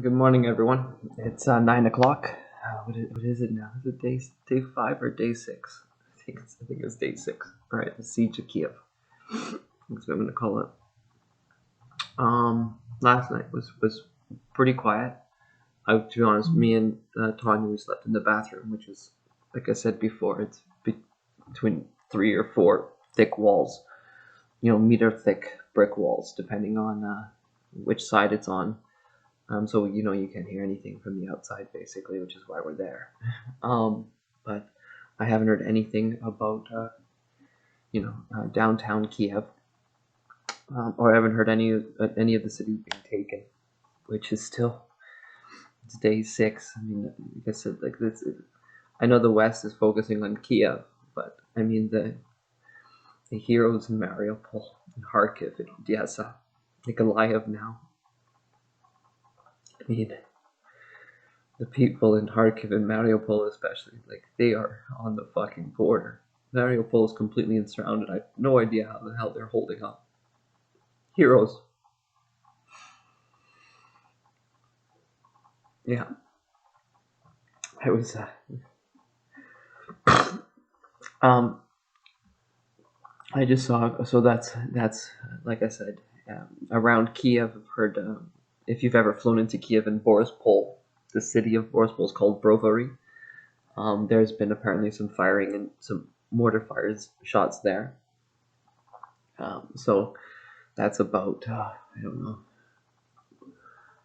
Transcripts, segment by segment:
Good morning, everyone. It's 9 o'clock. What is it now? Is it day 5 or day 6? I think it's day 6. All right, the siege of Kiev. That's what I'm gonna call it. Last night was pretty quiet. To be honest, me and Tanya, we slept in the bathroom, which is, like I said before, it's between 3 or 4 thick walls. Meter thick brick walls, depending on which side it's on. So you can't hear anything from the outside, basically, which is why we're there. But I haven't heard anything about downtown Kiev, or I haven't heard any of the cities being taken, which is it's day 6. I mean, like I said, like this. I know the West is focusing on Kiev, but I mean the heroes in Mariupol, in Kharkiv, in Odessa, Nikolaev now. I mean, the people in Kharkiv and Mariupol especially, like, they are on the fucking border. Mariupol is completely surrounded. I have no idea how the hell they're holding up. Heroes. Yeah. I was um I just saw, so that's like I said, around Kiev. I've heard, if you've ever flown into Kiev and Borispol, the city of Borispol is called Brovary. There's been apparently some firing and some mortar fires, shots there. So that's about, I don't know,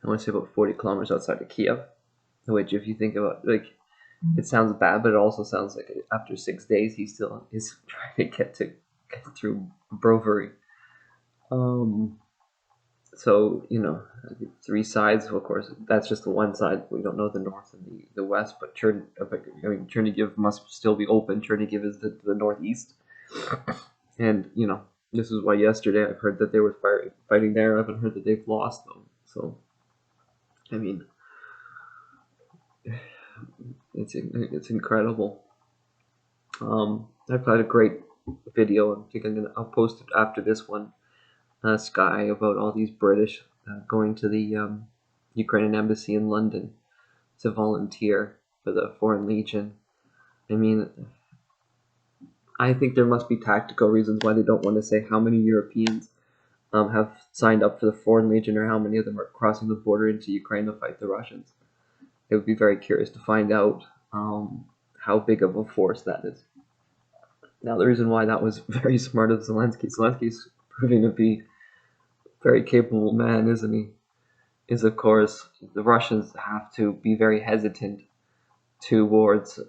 I want to say about 40 kilometers outside of Kiev, which, if you think about, like, it sounds bad, but it also sounds like after 6 days, he still is trying to get through Brovary. So, 3 sides, of course. That's just the one side. We don't know the north and the west, but Chernihiv must still be open. Chernihiv is the northeast. And, this is why yesterday I've heard that they were fighting there. I haven't heard that they've lost, though. So, I mean, it's incredible. I've had a great video. I think I'll post it after this one. Sky, about all these British going to the Ukrainian embassy in London to volunteer for the Foreign Legion. I mean, I think there must be tactical reasons why they don't want to say how many Europeans have signed up for the Foreign Legion, or how many of them are crossing the border into Ukraine to fight the Russians. It would be very curious to find out how big of a force that is. Now, the reason why that was very smart of Zelensky's proving to be a very capable man, isn't he? Is, of course, the Russians have to be very hesitant towards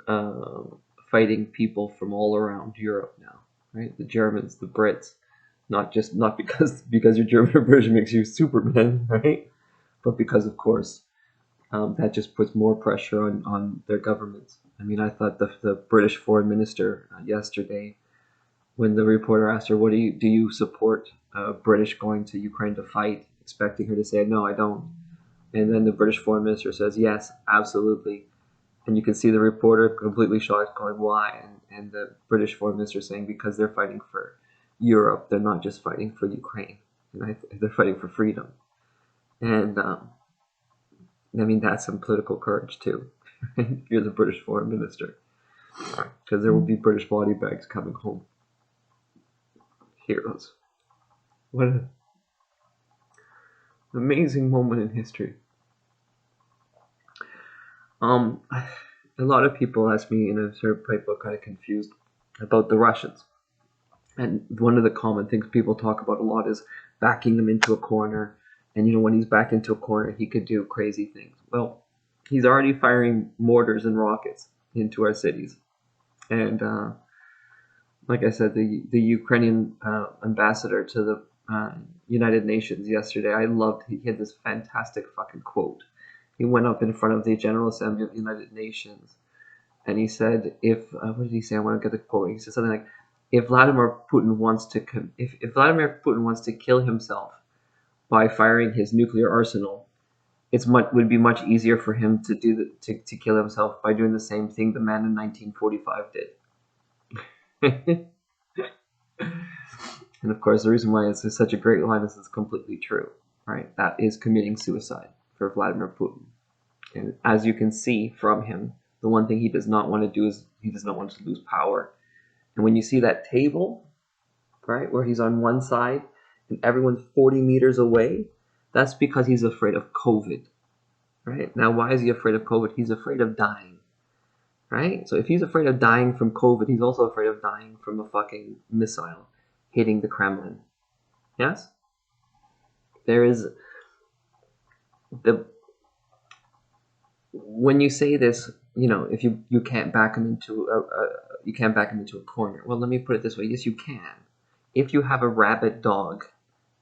fighting people from all around Europe now, right? The Germans, the Brits, not because you're German or British makes you Superman, right? But because, of course, that just puts more pressure on their governments. I mean, I thought the British foreign minister yesterday, when the reporter asked her, "What do you support British going to Ukraine to fight?" expecting her to say, "No, I don't." And then the British foreign minister says, "Yes, absolutely." And you can see the reporter completely shocked, going, "Why?" And the British foreign minister saying, "Because they're fighting for Europe. They're not just fighting for Ukraine. They're fighting for freedom." And I mean, that's some political courage too. If you're the British foreign minister, because there will be British body bags coming home. Heroes. What an amazing moment in history. A lot of people ask me, and I've heard people kind of confused about the Russians. And one of the common things people talk about a lot is backing them into a corner. And when he's backed into a corner, he could do crazy things. Well, he's already firing mortars and rockets into our cities. And like I said, the Ukrainian ambassador to the United Nations yesterday, I loved. He had this fantastic fucking quote. He went up in front of the General Assembly of the United Nations, and he said, "If what did he say? I want to get the quote." He said something like, "If Vladimir Putin wants to kill himself by firing his nuclear arsenal, would be much easier for him to kill himself by doing the same thing the man in 1945 did." And of course, the reason why it's such a great line is it's completely true, right? That is committing suicide. for Vladimir Putin. And as you can see from him, the one thing he does not want to do is he does not want to lose power. And when you see that table, right, where he's on one side and everyone's 40 meters away, that's because he's afraid of COVID, right? Now, why is he afraid of COVID? He's afraid of dying, right? So if he's afraid of dying from COVID, he's also afraid of dying from a fucking missile hitting the Kremlin. Yes? There is the... When you say this, you know, if you can't back him into a corner. Well, let me put it this way. Yes, you can. If you have a rabid dog,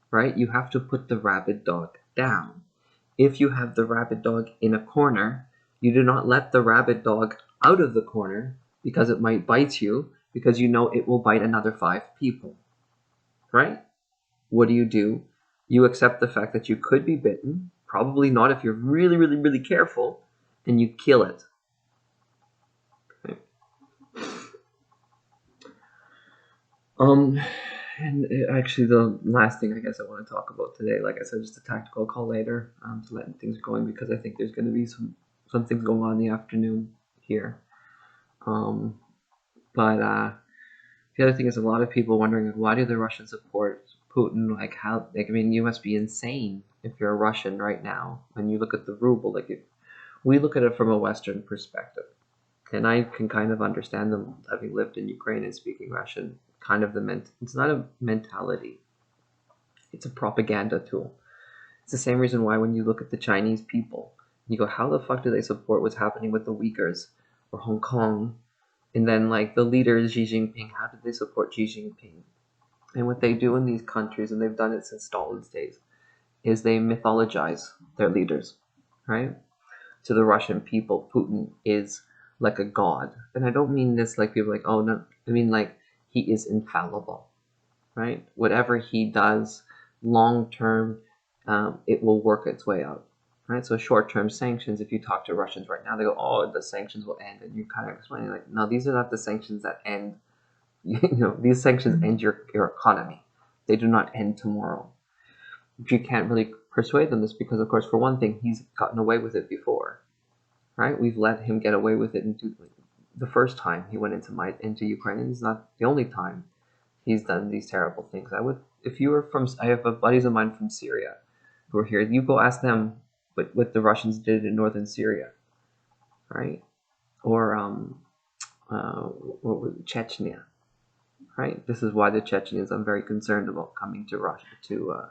right, you have to put the rabid dog down. If you have the rabid dog in a corner, you do not let the rabid dog out of the corner because it might bite you, because you know it will bite another 5 people, right? What do? You accept the fact that you could be bitten, probably not if you're really, really, really careful, and you kill it. Okay. And actually, the last thing I guess I want to talk about today, like I said, just a tactical call later to let things going, because I think there's going to be some things going on in the afternoon here. But the other thing is, a lot of people wondering, why do the Russians support Putin? Like, how? Like, I mean, you must be insane if you're a Russian right now. When you look at the ruble, like, we look at it from a Western perspective, and I can kind of understand them, having lived in Ukraine and speaking Russian. Kind of it's not a mentality, it's a propaganda tool. It's the same reason why when you look at the Chinese people, you go, how the fuck do they support what's happening with the Uyghurs or Hong Kong? And then, like, the leader Xi Jinping, how did they support Xi Jinping? And what they do in these countries, and they've done it since Stalin's days, is they mythologize their leaders, right? To the Russian people, Putin is like a god. And I don't mean this like people like, oh no, I mean like he is infallible, right? Whatever he does long term, it will work its way out, right? So short term sanctions, if you talk to Russians right now, they go, oh, the sanctions will end. And you kind of explain, like, no, these are not the sanctions that end. You know, these sanctions end your economy. They do not end tomorrow. But you can't really persuade them this because, of course, for one thing, he's gotten away with it before, right? We've let him get away with it the first time he went into Ukraine, and it's not the only time he's done these terrible things. I have buddies of mine from Syria who are here. You go ask them what the Russians did in northern Syria, right? Or what was it, Chechnya, right? This is why the Chechens, I'm very concerned about coming to Russia, to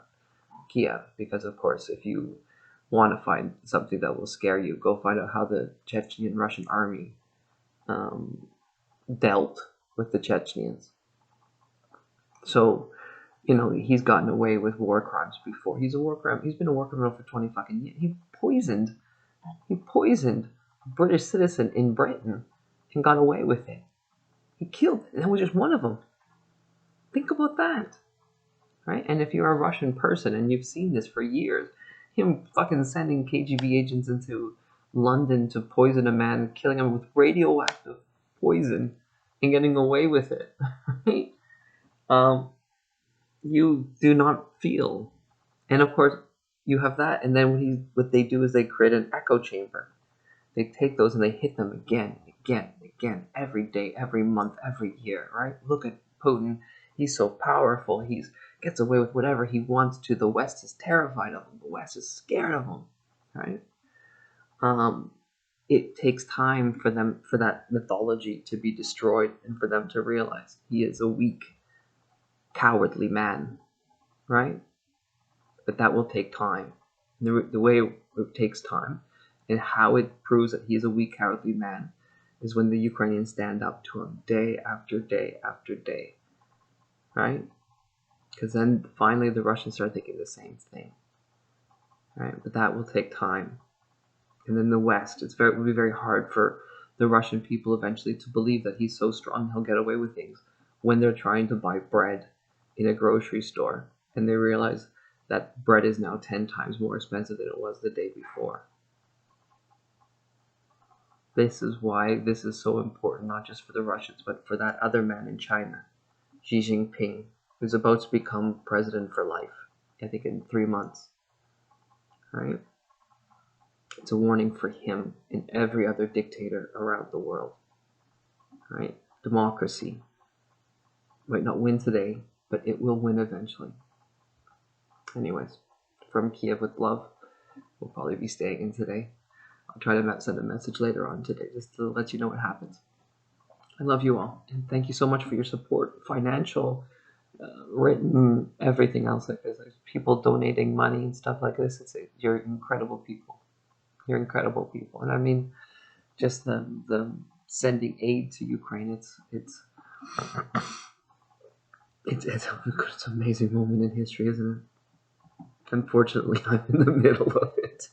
Kiev, because of course, if you want to find something that will scare you, go find out how the Chechen Russian army dealt with the Chechens. So, you know, he's gotten away with war crimes before. He's been a war criminal for 20 fucking years. He poisoned a British citizen in Britain and got away with it. He killed, and that was just one of them. Think about that, right? And if you're a Russian person and you've seen this for years, him fucking sending KGB agents into London to poison a man, killing him with radioactive poison, and getting away with it, right? You do not feel, and of course you have that, and then what they do is they create an echo chamber. They take those and they hit them again, again, again, every day, every month, every year, right? Look at Putin. He's so powerful. He gets away with whatever he wants to. The West is terrified of him. The West is scared of him, right? It takes time for that mythology to be destroyed and for them to realize he is a weak, cowardly man, right? But that will take time. The way it takes time and how it proves that he is a weak, cowardly man is when the Ukrainians stand up to him day after day after day, right? Because then finally the Russians start thinking the same thing, right? But that will take time. And then the West, it will be very hard for the Russian people eventually to believe that he's so strong he'll get away with things when they're trying to buy bread in a grocery store and they realize that bread is now 10 times more expensive than it was the day before. This is why this is so important, not just for the Russians, but for that other man in China, Xi Jinping, who's about to become president for life, I think in 3 months, right? It's a warning for him and every other dictator around the world. Right? Democracy might not win today, but it will win eventually. Anyways, from Kiev with love. We'll probably be staying in today. I'll try to send a message later on today just to let you know what happens. I love you all, and thank you so much for your support, financial, written, everything else like this. Like people donating money and stuff like this. You're incredible people. You're incredible people, and I mean, just the sending aid to Ukraine. It's an amazing moment in history, isn't it? Unfortunately, I'm in the middle of it.